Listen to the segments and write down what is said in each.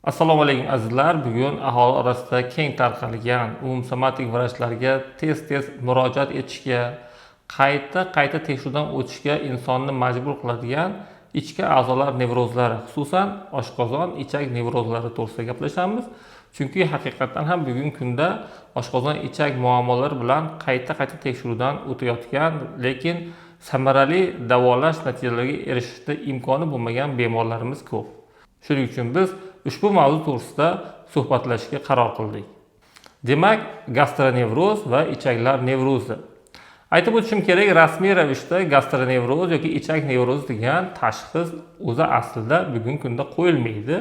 Assalomu alaykum azizlar. Bugun aholi orasida keng tarqalgan umum-somatik vrachlarga tez murojaat etishga, qayta tekshiruvdan o'tishga insonni majbur qiladigan ichki a'zolar nevrozlari, xususan oshqozon, ichak nevrozlari to'g'risida gaplashamiz. Chunki haqiqatan ham bugungi kunda oshqozon, ichak muammolari bilan qayta tekshiruvdan o'tayotgan, lekin samarali davolash natijalariga erishishda imkoni bo'lmagan bemorlarimiz ko'p. Shuning uchun biz ushbu mavzu to'g'risida suhbatlashishga qaror qildik. Demak, gastronevroz va ichaklar nevrozi. Aytib o'tishim kerak, rasmiy ravishda gastronevroz yoki ichak nevrozi degan tashxis o'zi aslida bugungi kunda qo'yilmaydi.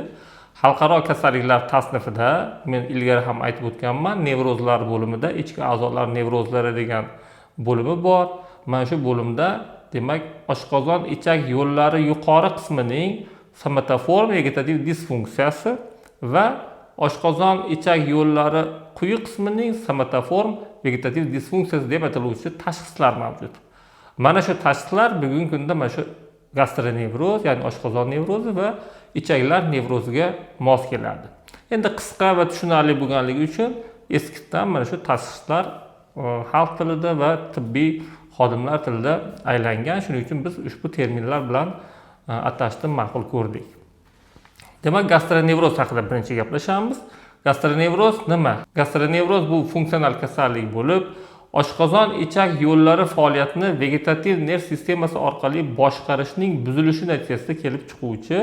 Xalqaro kasalliklar tasnifida men ilgari ham aytib o'tganman, nevrozlar bo'limida ichki a'zolar nevrozlari degan bo'limi bor. Mana shu bo'limda, demak, oshqozon ichak yo'llari yuqori qismining somatoform vegetativ disfunksiyasi va oshqozon ichak yo'llari quyi qismining somatoform vegetativ disfunksiyasi deb ataluvchi tashxislar mavjud. Mana shu tashxislar bugungi kunda mana shu gastronevroz, ya'ni oshqozon nevrozi va ichaklar nevroziga mos keladi. Endi qisqa va tushunarli bo'lganligi uchun eskidan mana shu tashxislar xalq tilida va tibbiy xodimlar tilida aylangan. Shuning uchun biz ushbu terminlar bilan atashni ma'qul ko'rdik. Demak, gastronevroz haqida birinchi gaplashamiz. Gastronevroz nima? Gastronevroz bu funksional kasallik bo'lib, oshqozon ichak yo'llari faoliyatini vegetativ nerv sistemasi orqali boshqarishning buzilishi natijasida kelib chiquvchi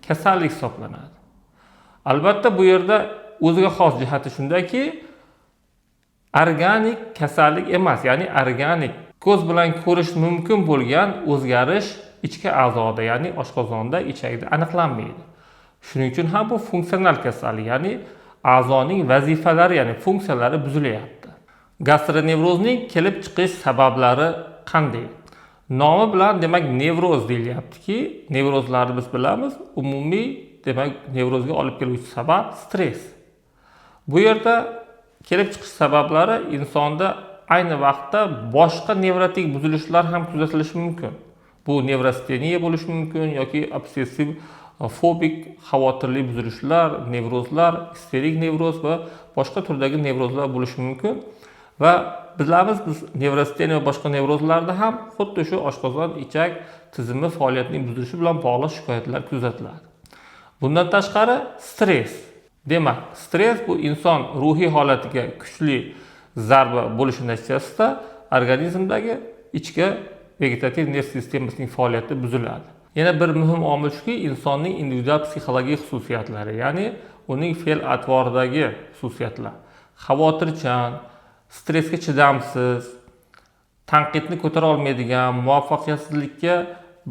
kasallik hisoblanadi. Albatta bu yerda o'ziga xos jihati shundaki, organik kasallik emas, ya'ni organik ko'z bilan ko'rish mumkin bo'lgan o'zgarish ichki a'zoda, ya'ni oshqozonda, ichakda aniqlanmaydi. Shuning uchun ham bu funksional kasallik, ya'ni a'zoning vazifalari, ya'ni funksiyalari buzilyapti. Gastronevrozning kelib chiqish sabablari qanday? Nomi bilan demak nevroz deyilyaptiki, nevrozlarni biz bilamiz, umumiy demak nevrozga olib keluvchi sabab stress. Bu yerda kelib chiqish sabablari insonda ayni vaqtda boshqa nevrotik buzilishlar ham kuzatilishi mumkin. Bu nevrosteniya bo'lishi mumkin yoki obsessiv fobik xavotirli buzilishlar, nevrozlar, isterik nevroz va boshqa turdagi nevrozlar bo'lishi mumkin. Va bilamiz, biz nevrosteniya va boshqa nevrozlarda ham xuddi shu oshqozon ichak tizimi faoliyatining buzilishi bilan bog'liq shikoyatlar kuzatiladi. Bundan tashqari stress. Demak, stress bu inson ruhiy holatiga kuchli zarba bo'lishi natijasida organizmdagi ichki vegetativ nerv sistemasining faoliyati buziladi. Yana bir muhim omil shuki, insonning individual psixologik xususiyatlari, ya'ni uning fe'l-atvoridagi xususiyatlar. Xavotirchan, stressga chidamsiz, tanqidni ko'tara olmaydigan, muvaffaqiyatsizlikka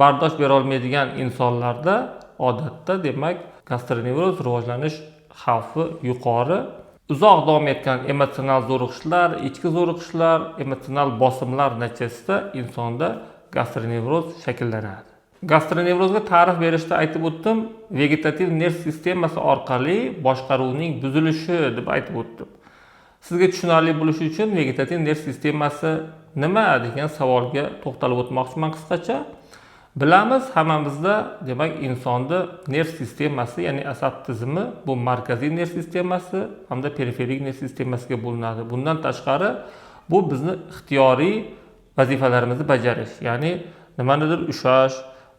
bardosh bera olmaydigan insonlarda odatda demak gastronevroz rivojlanish xavfi yuqori. Uzoq davom etgan emotsional zo'riqishlar, ichki zo'riqishlar, emotsional bosimlar natijasida insonda gastronevroz shakllanadi. Gastronevrozga ta'rif berishda aytib o'tdim, vegetativ nerv sistemasi orqali boshqaruvning buzilishi deb aytib o'tdim. Sizga tushunarli bo'lishi uchun vegetativ nerv sistemasi nima degan savolga to'xtalib o'tmoqchiman qisqacha. Bilamiz, hammamizda demak insonda nerv sistemasi, ya'ni asab tizimi bu markaziy nerv sistemasi hamda periferik nerv sistemasiga bo'linadi. Bundan tashqari bu bizni ixtiyoriy vazifalarimizni bajarish, ya'ni nimanidir ushlash,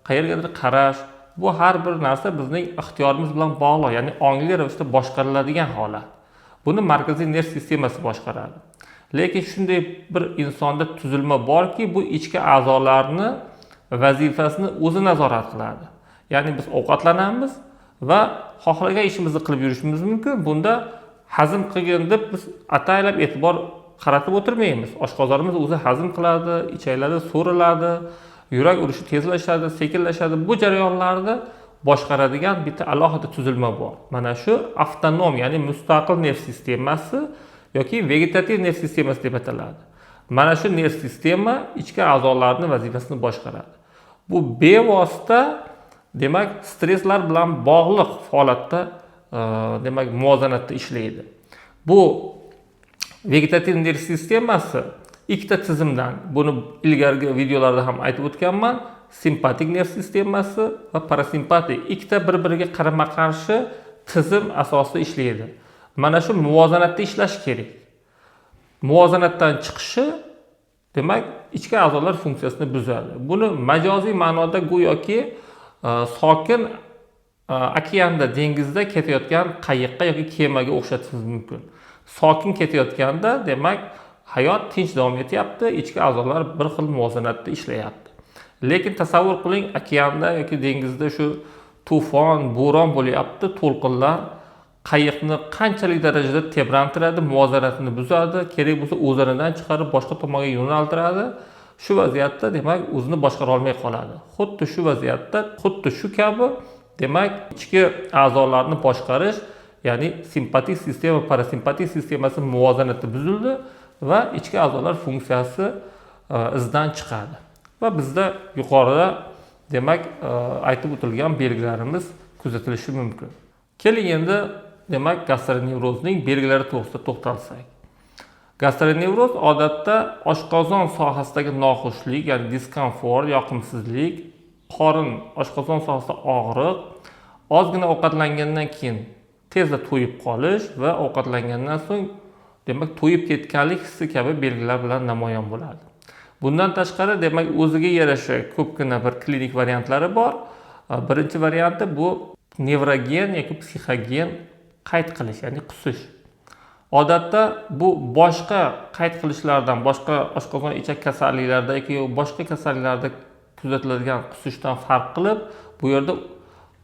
qayergadir qarash, bu har bir narsa bizning ixtiyorimiz bilan bog'liq, ya'ni ongli ravishda boshqariladigan holat. Buni markaziy nerv sistemasi boshqaradi. Lekin shunday bir insonda tuzilma borki, bu ichki a'zolarni vazifasini o'zi nazorat qiladi. Ya'ni biz ovqatlanamiz va xohlagan ishimizni qilib yurishimiz mumkin. Bunda hazm qilgan deb biz ataylab e'tibor qaratib o'tirmaymiz. Oshqozonimiz o'zi hazm qiladi, ichaklarda so'riladi, yurak urishi tezlashadi, sekinlashadi. Bu jarayonlarni boshqaradigan bitta alohida tuzilma bor. Mana shu avtonom, ya'ni mustaqil nerv sistemasi yoki vegetativ nerv sistemasi deb ataladi. Mana shu nerv sistema ichki a'zolarning vazifasini boshqaradi. Bu bevosita demak stresslar bilan bog'liq holatda demak muvozanatda ishlaydi. Bu vegetativ nerv sistemasi ikkita tizimdan, buni ilgargi videolarda ham aytib o'tganman, simpatik nerv sistemasi va parasimpatik ikkita bir-biriga qarama-qarshi tizim asosida ishlaydi. Mana shu muvozanatda ishlash kerak. Muvozanatdan chiqishi demak ichki a'zolar funksiyasini buzadi. Buni majoziy ma'noda go'yoki sokin okeanda, dengizda ketayotgan qayiqqa yoki kemaga o'xshatishingiz mumkin. Sokin ketayotganda demak hayot tinch davom etyapti, ichki a'zolar bir xil muvozanatda ishlayapti. Lekin tasavvur qiling, okeanda yoki dengizda shu tufon, bo'ron bo'lyapti, to'lqinlar qayiqni qanchalik darajada tebrantiradi, muvozanatini buzadi, kerak bo'lsa o'zanidan chiqarib boshqa tomonga yo'naltiradi. Shu vaziyatda demak o'zini boshqara olmay qoladi. Xuddi shu vaziyatda, xuddi shu kabi demak ichki a'zolarni boshqarish, ya'ni simpatik sistema, parasimpatik sistemasi muvozanati buzildi va ichki a'zolar funksiyasi izdan chiqadi. Va bizda yuqorida demak aytib o'tilgan belgilarimiz kuzatilishi mumkin. Keling endi demak gastronevrozning belgilari to'g'risida to'xtalsak. Gastronevroz odatda oshqozon sohasidagi noxushlik, ya'ni diskomfort, yoqimsizlik, qorin, oshqozon sohasida og'riq, ozgina ovqatlangandan keyin tezda to'yib qolish va ovqatlangandan so'ng demak to'yib ketganlik hissi kabi belgilar bilan namoyon bo'ladi. Bundan tashqari demak o'ziga yarasha ko'pgina bir klinik variantlari bor. Birinchi varianti bu nevrogen yoki psixogen qayd qilish, ya'ni qusish. Odatda bu boshqa qayd qilishlardan, boshqa oshqozon ichak kasalliklarida yoki boshqa kasalliklarda kuzatiladigan qusishdan farq qilib, bu yerda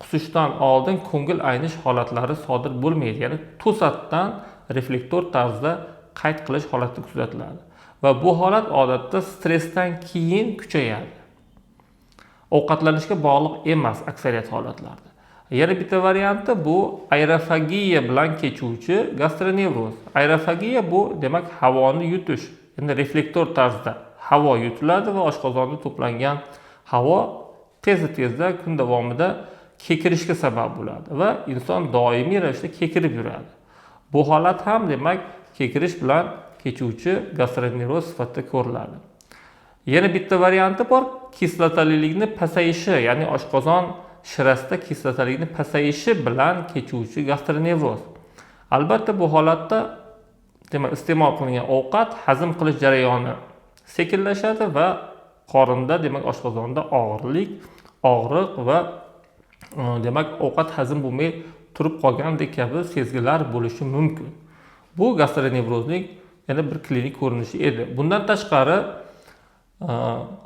qusishdan oldin ko'ngil aynish holatlari sodir bo'lmaydi. Ya'ni to'satdan reflektor tarzda qayd qilish holati kuzatiladi. Va bu holat odatda stressdan keyin kuchayadi. Ovqatlanishga bog'liq emas aksariyat holatlarda. Yana bitta varianti bu aerofagiya bilan kechuvchi gastronevroz. Aerofagiya bu demak havoni yutish. Endi reflektor tarzda havo yutiladi va oshqozonda to'plangan havo tezda kun davomida kekirishga sabab bo'ladi va inson doimiy ravishda kekirib yuradi. Bu holat ham demak kekirish bilan kechuvchi gastronevroz sifatida ko'riladi. Yana bitta varianti bor, kislotalilikni pasayishi, ya'ni oshqozon shirasida kislotalikni pasayishi bilan kechuvchi gastronevroz. Albatta bu holatda demak iste'mol qilingan ovqat hazm qilish jarayoni sekinlashadi va qorinda demak oshqozonda og'riq va demak ovqat hazm bo'lmay turib qolgandek kabi sezgilar bo'lishi mumkin. Bu gastronevrozning yana bir klinik ko'rinishi edi. Bundan tashqari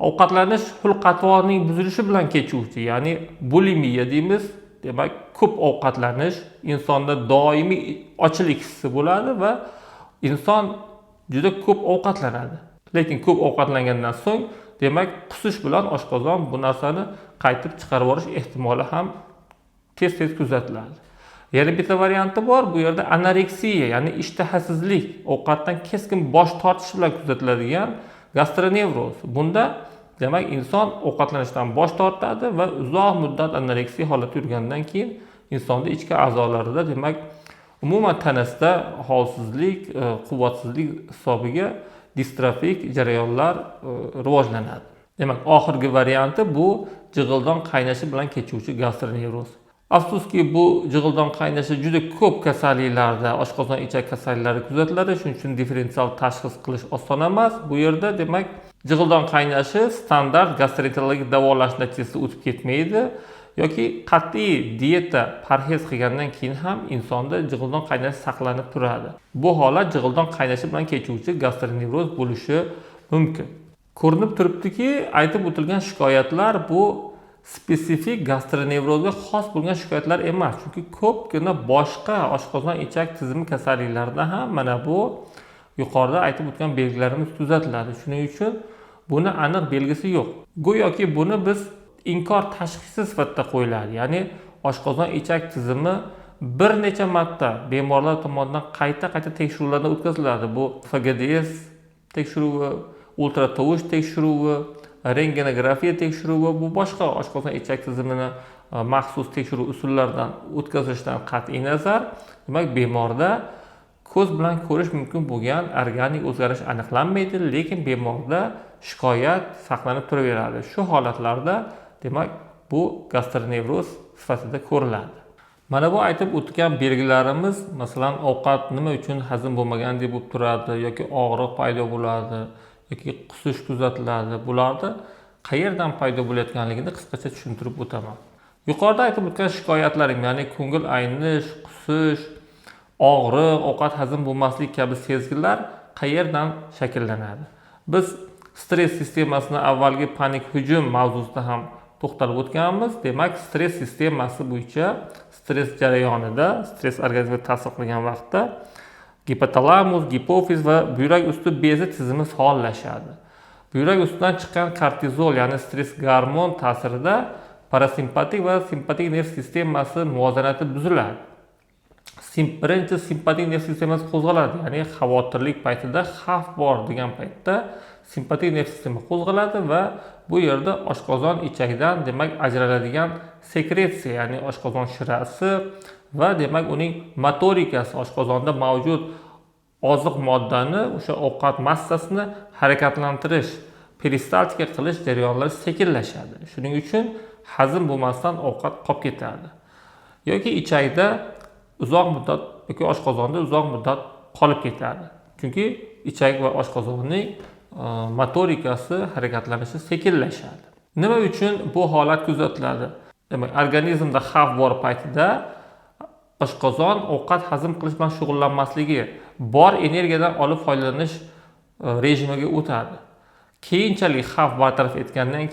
ovqatlanish xulq-atvorining buzilishi bilan kechuvchi, ya'ni bulimiya deymiz. Demak, ko'p ovqatlanish insonda doimiy ochlik hissi bo'ladi va inson juda ko'p ovqatlanadi. Lekin ko'p ovqatlangandan so'ng demak qusish bilan oshqozon bu narsani qaytib chiqarib yuborish ehtimoli ham tez kuzatiladi. Yana bitta varianti bor, bu yerda anoreksiya, ya'ni ishtahasizlik, ovqatdan keskin bosh tortish bilan kuzatiladigan gastronevroz. Bunda demak inson ovqatlanishdan bosh tortadi va uzoq muddat anoreksiya holatida yurgandan keyin insonda ichki a'zolarida demak umuman tanasida holsizlik, quvvatsizlik hisobiga distrofik jarayonlar rivojlanadi. Demak, oxirgi varianti bu jig'ildon qaynashi bilan kechuvchi gastronevroz. Afsuski bu jig'ildon qaynashi juda ko'p kasalliklarda, oshqozon ichak kasalliklari kuzatiladi. Shuning uchun differensial tashxis qilish oson emas. Bu yerda demak jig'ildon qaynashi standart gastroenterologik davolash natijasida o'tib ketmaydi yoki qat'iy dieta parhez qilgandan keyin ham insonda jig'ildon qaynashi saqlanib turadi. Bu holat jig'ildon qaynashi bilan kechuvchi gastronevroz bo'lishi mumkin. Ko'rinib turibdiki, aytib o'tilgan shikoyatlar bu spesifik gastronevrozga xos bo'lgan shikoyatlar emas. Chunki ko'pgina boshqa oshqozon ichak tizimi kasalliklarida ham mana bu yuqorida aytib o'tgan belgilarimiz kuzatiladi. Shuning uchun buni aniq belgisi yo'q. Go'yoki buni biz inkor tashxisi sifatida qo'yiladi. Ya'ni oshqozon ichak tizimi bir necha marta bemorlar tomonidan qayta tekshiruvlardan o'tkaziladi. Bu FGDS tekshiruvi, ultratovush tekshiruvi, rentgenografiya tekshiruvi, bu boshqa oshqozon ichak tizimini maxsus tekshiruv usullaridan o'tkazishdan qat'iy nazar, demak bemorda ko'z bilan ko'rish mumkin bo'lgan organik o'zgarish aniqlanmaydi, lekin bemorda shikoyat saqlanib turaveradi. Shu holatlarda demak bu gastronevroz sifatida ko'riladi. Mana bu aytib o'tgan belgilarimiz, masalan, ovqat nima uchun hazm bo'lmagandek bo'lib turadi yoki og'riq paydo bo'ladi yoki qusish kuzatiladi. Bularni qayerdan paydo bo'layotganligini qisqacha tushuntirib o'taman. Yuqorida aytib o'tgan shikoyatlarim, ya'ni ko'ngil aynish, qusish, og'riq, ovqat hazm bo'lmasligi kabi sezgilar qayerdan shakllanadi? Biz stress sistemasini avvalgi panik hujum mavzusida ham to'xtalib o'tganmiz. Demak, stress sistemasi bo'yicha stress jarayonida, stress organizmga ta'sir qilgan vaqtda gipotalamus, gipofiz va buyrak usti bezi tizimi faollashadi. Buyrak ustidan chiqqan kortizol, ya'ni stress gormon ta'sirida parasimpatik va simpatik nerv sistemasi muvozanati buziladi. Birinchi simpatik nerv sistemasi qo'zg'aladi, ya'ni xavotirlik paytida, xavf bor degan paytda simpatik nerv sistemi qo'zg'aladi va bu yerda oshqozon ichagidan demak ajraladigan sekretsiya, ya'ni oshqozon shirasi va demak uning motorikasi, oshqozonda mavjud oziq moddani, o'sha ovqat massasini harakatlantirish, peristaltika qilish jarayonlari sekinlashadi. Shuning uchun hazm bo'lmasdan ovqat qolib ketadi. Yoki ichakda uzoq muddat yoki oshqozonda uzoq muddat qolib ketadi. Chunki ichak va oshqozonning motorikasi, harakatlanishi sekinlashadi. Nima uchun bu holat kuzatiladi? Demak, organizmda xavf bor paytida oshqozon ovqat hazm qilish bilan shug'ullanmasligi, bor energiyadan olib foydalanish rejimiga o'tadi. Keyinchalik xavf bartaraf etgandan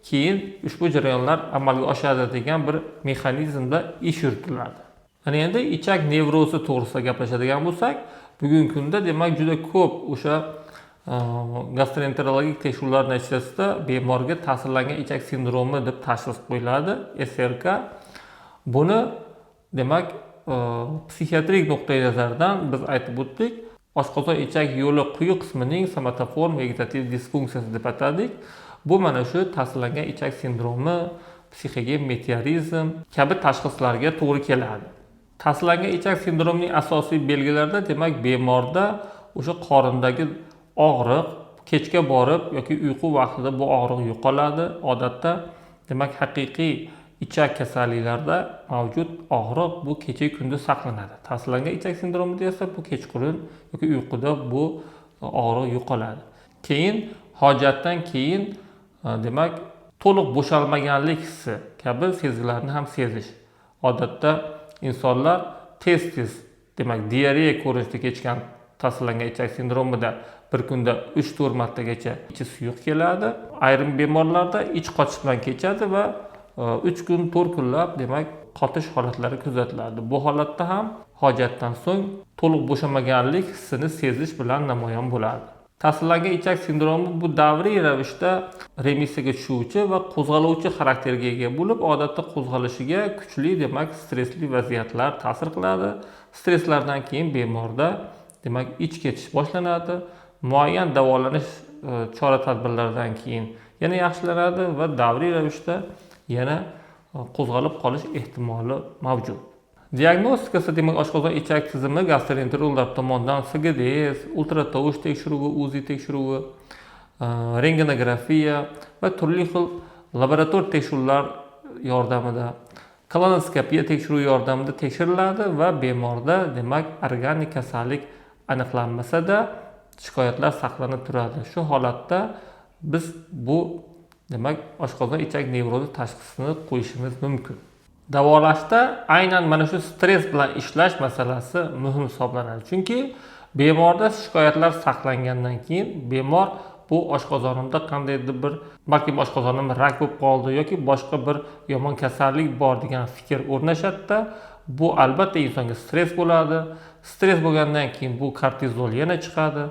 keyin ushbu jarayonlar amalga oshadi degan bir mexanizmda ish yuritiladi. Ana endi ichak nevrozi to'g'risida gaplashadigan bo'lsak, bugungi kunda demak juda ko'p o'sha gastroenterologik tekshiruvlar natijasida bemorga ta'sirlangan ichak sindromi deb tashxis qo'yiladi, SRK. Buni demak psixiatrik nuqtai nazardan biz aytib o'tdik, oshqozon ichak yo'li quyi qismining somatoform vegetativ disfunksiyasi deb atadik. Bu mana shu ta'sirlangan ichak sindromi, psixogen meteorizm kabi tashxislarga to'g'ri keladi. Ta'sirlangan ichak sindromining asosiy belgilarida demak bemorda o'sha qorindagi og'riq kechga borib yoki uyqu vaqtida bu og'riq yo'qoladi. Odatda demak haqiqiy ichak kasalliklarida mavjud og'riq bu kecha kunduz saqlanadi. Ta'sirlangan ichak sindromida esa bu kechqurun yoki uyquda bu og'riq yo'qoladi. Keyin hojatdan keyin demak to'liq bo'shalmaganlik hissi kabi sezgilarni ham sezish. Odatda insonlar tez demak diareya ko'rinishida kechgan ta'sirlangan ichak sindromida bir kunda 3-4 martagacha ichi suyuq keladi. Ayrim bemorlarda ich qotish bilan kechadi va 3 kun 4 kunlab demak qotish holatlari kuzatiladi. Bu holatda ham hojatdan so'ng to'liq bo'shamaganlik hissini sezish bilan namoyon bo'ladi. Ta'sirlangan ichak sindromi bu davriy ravishda remissiyaga tushuvchi va qo'zg'aluvchi xarakterga ega bo'lib, odatda qo'zg'alishiga kuchli demak stressli vaziyatlar ta'sir qiladi. Stresslardan keyin bemorda demak ich ketish boshlanadi. Muayyan davolanish chora-tadbirlaridan keyin yana yaxshilanadi va davriy ravishda yana qo'zg'alib qolish ehtimoli mavjud. Diagnostikasi demak oshqozon ichak tizimi gastroenterologlar tomonidan SGDS, ultratovush tekshiruvi, UZI tekshiruvi, rentgenografiya va turli xil laborator tekshiruvlar yordamida, kolonoskopiya tekshiruvi yordamida tekshiriladi va bemorda demak organik kasallik aniqlanmasa-da shikoyatlar saqlanib turadi. Shu holatda biz bu demak oshqozon ichak nevrozi tashxisini qo'yishimiz mumkin. Davolashda aynan mana shu stress bilan ishlash masalasi muhim hisoblanadi. Chunki bemorda shikoyatlar saqlangandan keyin bemor bu oshqozonimda qandaydir bir balki oshqozonim rak bo'lib qoldi yoki boshqa bir yomon kasallik bor degan fikr o'rnashadi. Bu albatta insonga stress bo'ladi. Stress bo'lgandan keyin bu kortizol yana chiqadi.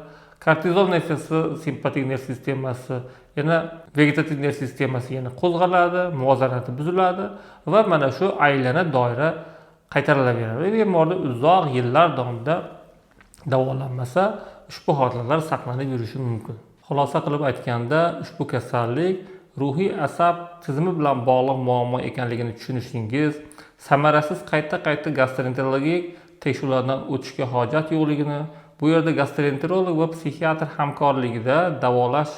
Kortizol natijasi simpatik nerv sistemasi, yana vegetativ nerv sistemasi yana qo'zg'aladi, muvozanati buziladi va mana shu aylana doira qaytarilaveradi. Bemorda uzoq yillar davomida davolanmasa, ushbu holatlar saqlanib yurishi mumkin. Xulosa qilib aytganda, ushbu kasallik ruhiy asab tizimi bilan bog'liq muammo ekanligini tushunishingiz, samarasiz qayta gastroenterologik tekshiruvlardan o'tishga hojat yo'qligini, bu yerda gastroenterolog va psixiatr hamkorligida davolash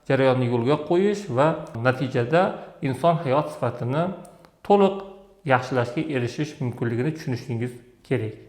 jarayonini yo'lga qo'yish va natijada inson hayot sifatini to'liq yaxshilashga erishish mumkinligini tushunishingiz kerak.